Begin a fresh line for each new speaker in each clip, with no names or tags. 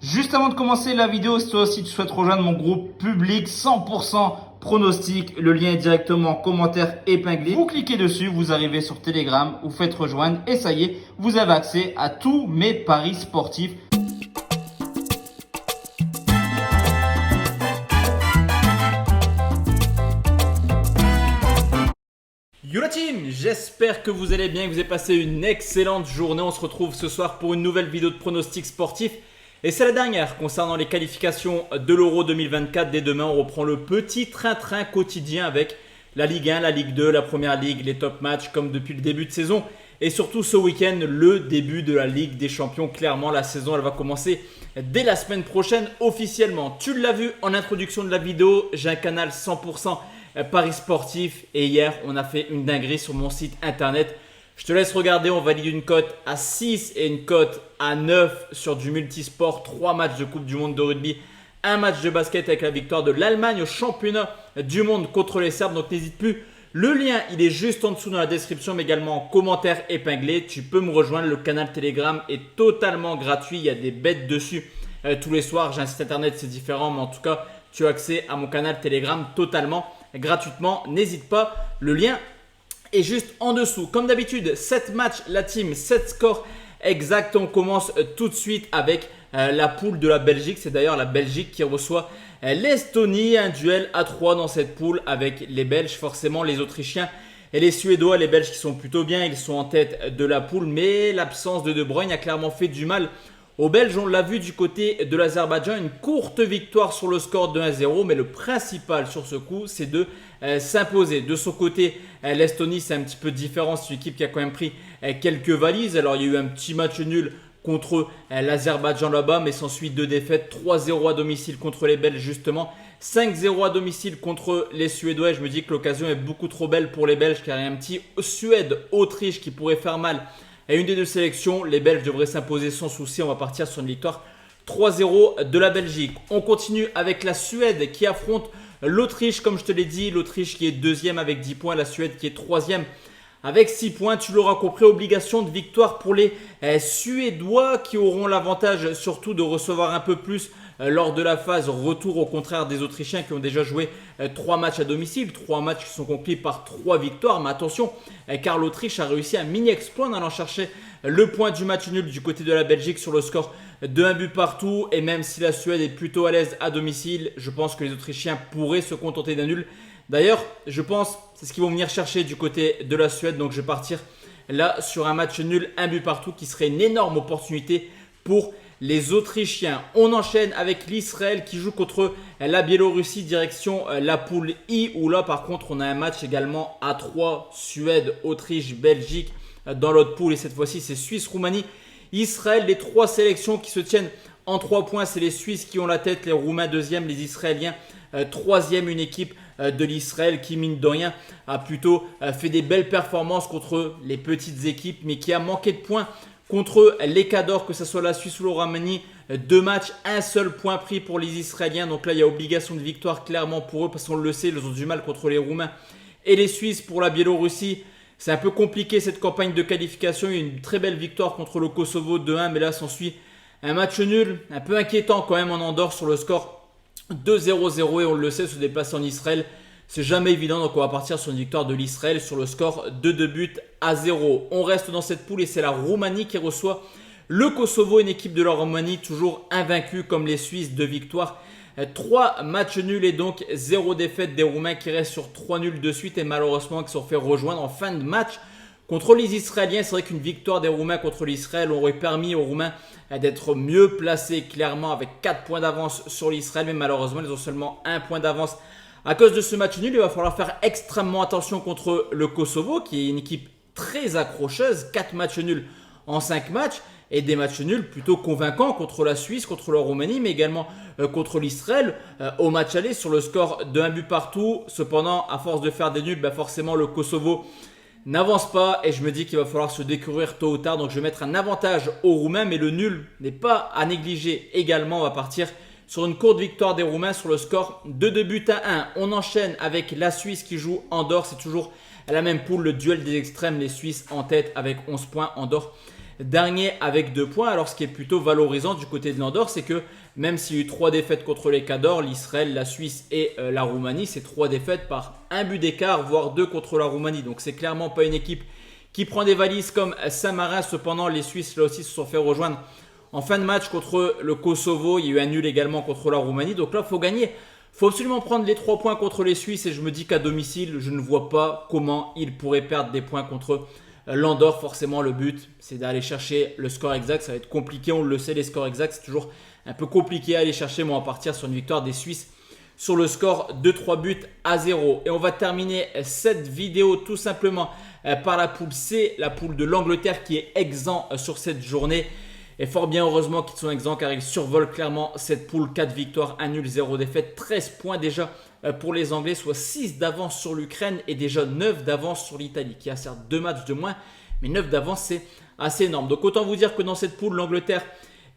Juste avant de commencer la vidéo, si toi aussi tu souhaites rejoindre mon groupe public 100% pronostic, le lien est directement en commentaire épinglé. Vous cliquez dessus, vous arrivez sur Telegram, vous faites rejoindre et ça y est, vous avez accès à tous mes paris sportifs. Yo la team, j'espère que vous allez bien, que vous avez passé une excellente journée. On se retrouve ce soir pour une nouvelle vidéo de pronostic sportif. Et c'est la dernière concernant les qualifications de l'Euro 2024. Dès demain, on reprend le petit train-train quotidien avec la Ligue 1, la Ligue 2, la Première Ligue, les top matchs comme depuis le début de saison. Et surtout ce week-end, le début de la Ligue des Champions. Clairement, la saison, elle va commencer dès la semaine prochaine officiellement. Tu l'as vu en introduction de la vidéo, j'ai un canal 100% Paris sportif et hier, on a fait une dinguerie sur mon site internet. Je te laisse regarder, on valide une cote à 6 et une cote à 9 sur du multisport. 3 matchs de Coupe du Monde de rugby, un match de basket avec la victoire de l'Allemagne au championnat du monde contre les Serbes. Donc n'hésite plus, le lien il est juste en dessous dans la description, mais également en commentaire épinglé. Tu peux me rejoindre, le canal Telegram est totalement gratuit, il y a des bêtes dessus tous les soirs. J'ai un site internet, c'est différent, mais en tout cas, tu as accès à mon canal Telegram totalement gratuitement. N'hésite pas, le lien est juste en dessous. Comme d'habitude, 7 matchs, la team, 7 scores exacts. On commence tout de suite avec la poule de la Belgique. C'est d'ailleurs la Belgique qui reçoit l'Estonie. Un duel à 3 dans cette poule avec les Belges, forcément les Autrichiens et les Suédois. Les Belges qui sont plutôt bien, ils sont en tête de la poule. Mais l'absence de De Bruyne a clairement fait du mal aux Belges. On l'a vu du côté de l'Azerbaïdjan, une courte victoire sur le score de 1-0, mais le principal sur ce coup, c'est de s'imposer. De son côté, l'Estonie, c'est un petit peu différent. C'est une équipe qui a quand même pris quelques valises. Alors, il y a eu un petit match nul contre l'Azerbaïdjan là-bas, mais s'ensuit 2 défaites, 3-0 à domicile contre les Belges justement, 5-0 à domicile contre les Suédois. Et je me dis que l'occasion est beaucoup trop belle pour les Belges, car il y a un petit Suède-Autriche qui pourrait faire mal. Et une des deux sélections, les Belges devraient s'imposer sans souci. On va partir sur une victoire 3-0 de la Belgique. On continue avec la Suède qui affronte l'Autriche. Comme je te l'ai dit, l'Autriche qui est deuxième avec 10 points. La Suède qui est troisième avec 6 points. Tu l'auras compris, obligation de victoire pour les Suédois qui auront l'avantage surtout de recevoir un peu plus lors de la phase retour, au contraire des Autrichiens qui ont déjà joué 3 matchs à domicile, 3 matchs qui sont conclus par 3 victoires. Mais attention, car l'Autriche a réussi un mini-exploit en allant chercher le point du match nul du côté de la Belgique sur le score de 1 but partout. Et même si la Suède est plutôt à l'aise à domicile, je pense que les Autrichiens pourraient se contenter d'un nul. D'ailleurs, je pense c'est ce qu'ils vont venir chercher du côté de la Suède. Donc je vais partir là sur un match nul, 1 but partout, qui serait une énorme opportunité pour les Autrichiens. On enchaîne avec l'Israël qui joue contre la Biélorussie, direction la poule I, où là par contre on a un match également à 3, Suède, Autriche, Belgique dans l'autre poule, et cette fois-ci c'est Suisse-Roumanie, Israël. Les 3 sélections qui se tiennent en 3 points, c'est les Suisses qui ont la tête, les Roumains deuxième, les Israéliens troisième. Une équipe de l'Israël qui, mine de rien, a plutôt fait des belles performances contre les petites équipes, mais qui a manqué de points contre l'Équateur, que ce soit la Suisse ou la Roumanie. 2 matchs, un seul point pris pour les Israéliens. Donc là, il y a obligation de victoire clairement pour eux, parce qu'on le sait, ils ont du mal contre les Roumains et les Suisses. Pour la Biélorussie, c'est un peu compliqué cette campagne de qualification. Il y a eu une très belle victoire contre le Kosovo 2-1, mais là s'ensuit un match nul, un peu inquiétant quand même en Andorre sur le score 2-0-0, et on le sait, se déplacer en Israël, c'est jamais évident. Donc on va partir sur une victoire de l'Israël sur le score de 2-0. On reste dans cette poule et c'est la Roumanie qui reçoit le Kosovo, une équipe de la Roumanie toujours invaincue comme les Suisses, 2 victoires, 3 matchs nuls et donc 0 défaite des Roumains qui restent sur 3 nuls de suite et malheureusement qui se sont fait rejoindre en fin de match contre les Israéliens. C'est vrai qu'une victoire des Roumains contre l'Israël aurait permis aux Roumains d'être mieux placés clairement avec 4 points d'avance sur l'Israël, mais malheureusement ils ont seulement 1 point d'avance à cause de ce match nul. Il va falloir faire extrêmement attention contre le Kosovo qui est une équipe très accrocheuse, 4 matchs nuls en 5 matchs et des matchs nuls plutôt convaincants contre la Suisse, contre la Roumanie, mais également contre l'Israël au match aller sur le score de 1 but partout. Cependant, à force de faire des nuls, forcément le Kosovo n'avance pas et je me dis qu'il va falloir se découvrir tôt ou tard. Donc je vais mettre un avantage aux Roumains, mais le nul n'est pas à négliger également. On va partir sur une courte victoire des Roumains sur le score de 2-1. On enchaîne avec la Suisse qui joue Andorre. C'est toujours la même poule, le duel des extrêmes. Les Suisses en tête avec 11 points, Andorre dernier avec 2 points. Alors ce qui est plutôt valorisant du côté de l'Andorre, c'est que même s'il y a eu 3 défaites contre les Cadors, l'Israël, la Suisse et la Roumanie, c'est 3 défaites par un but d'écart, voire 2 contre la Roumanie. Donc c'est clairement pas une équipe qui prend des valises comme Saint-Marin. Cependant, les Suisses là aussi se sont fait rejoindre en fin de match contre le Kosovo. Il y a eu un nul également contre la Roumanie. Donc là, il faut gagner. Il faut absolument prendre les 3 points contre les Suisses. Et je me dis qu'à domicile, je ne vois pas comment ils pourraient perdre des points contre l'Andorre. Forcément, le but, c'est d'aller chercher le score exact. Ça va être compliqué, on le sait, les scores exacts, c'est toujours un peu compliqué à aller chercher. Mais on va partir sur une victoire des Suisses sur le score de 3 buts à 0. Et on va terminer cette vidéo tout simplement par la poule C, la poule de l'Angleterre qui est exempt sur cette journée. Et fort bien heureusement qu'ils sont exempts car ils survolent clairement cette poule. 4 victoires, 1 nul, 0 défaite, 13 points déjà pour les Anglais, soit 6 d'avance sur l'Ukraine et déjà 9 d'avance sur l'Italie qui a certes 2 matchs de moins, mais 9 d'avance c'est assez énorme. Donc autant vous dire que dans cette poule, l'Angleterre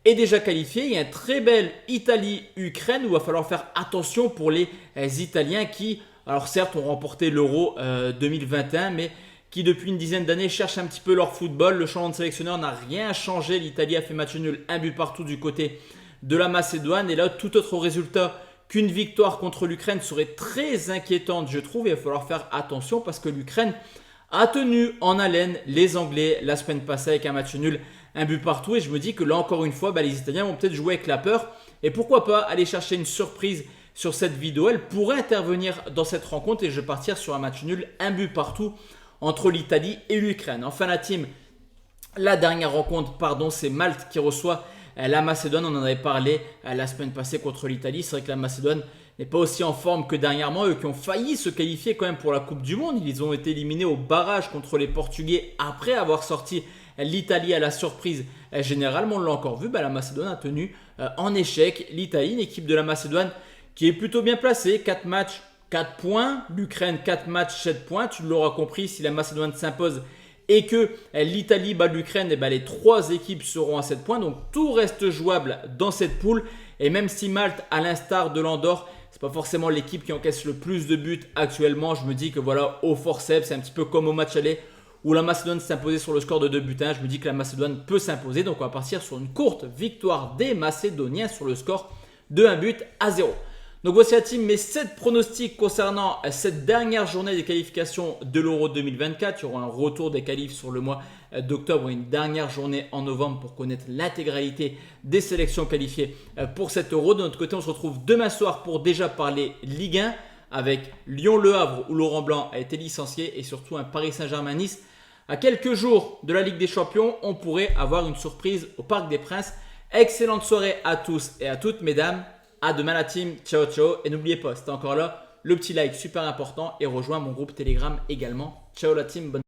est déjà qualifiée. Il y a un très bel Italie-Ukraine où il va falloir faire attention pour les Italiens qui, alors certes, ont remporté l'Euro 2021, mais qui depuis une dizaine d'années cherchent un petit peu leur football. Le changement de sélectionneur n'a rien changé. L'Italie a fait match nul, 1 but partout du côté de la Macédoine. Et là, tout autre résultat qu'une victoire contre l'Ukraine serait très inquiétante, je trouve. Il va falloir faire attention parce que l'Ukraine a tenu en haleine les Anglais la semaine passée avec un match nul, 1 but partout. Et je me dis que là, encore une fois, les Italiens vont peut-être jouer avec la peur. Et pourquoi pas aller chercher une surprise sur cette vidéo. Elle pourrait intervenir dans cette rencontre et je vais partir sur un match nul, 1 but partout entre l'Italie et l'Ukraine. Enfin la team, la dernière rencontre, c'est Malte qui reçoit la Macédoine. On en avait parlé la semaine passée contre l'Italie. C'est vrai que la Macédoine n'est pas aussi en forme que dernièrement. Eux qui ont failli se qualifier quand même pour la Coupe du Monde. Ils ont été éliminés au barrage contre les Portugais après avoir sorti l'Italie à la surprise générale. Mais on l'a encore vu, la Macédoine a tenu en échec l'Italie. Une équipe de la Macédoine qui est plutôt bien placée. 4 matchs, 4 points, l'Ukraine 4 matchs, 7 points. Tu l'auras compris, si la Macédoine s'impose et que l'Italie bat l'Ukraine, les 3 équipes seront à 7 points. Donc tout reste jouable dans cette poule. Et même si Malte, à l'instar de l'Andorre, c'est pas forcément l'équipe qui encaisse le plus de buts actuellement, je me dis que au forceps, c'est un petit peu comme au match aller où la Macédoine s'est imposée sur le score de 2 buts à 1. Je me dis que la Macédoine peut s'imposer. Donc on va partir sur une courte victoire des Macédoniens sur le score de 1 but à 0. Donc voici la team, mes 7 pronostics concernant cette dernière journée des qualifications de l'Euro 2024. Il y aura un retour des qualifs sur le mois d'octobre et une dernière journée en novembre pour connaître l'intégralité des sélections qualifiées pour cet Euro. De notre côté, on se retrouve demain soir pour déjà parler Ligue 1 avec Lyon-Le Havre où Laurent Blanc a été licencié et surtout un Paris Saint-Germain-Nice. À quelques jours de la Ligue des Champions, on pourrait avoir une surprise au Parc des Princes. Excellente soirée à tous et à toutes, mesdames. À demain la team, ciao ciao et n'oubliez pas, si t'es encore là, le petit like super important et rejoins mon groupe Telegram également. Ciao la team, bonne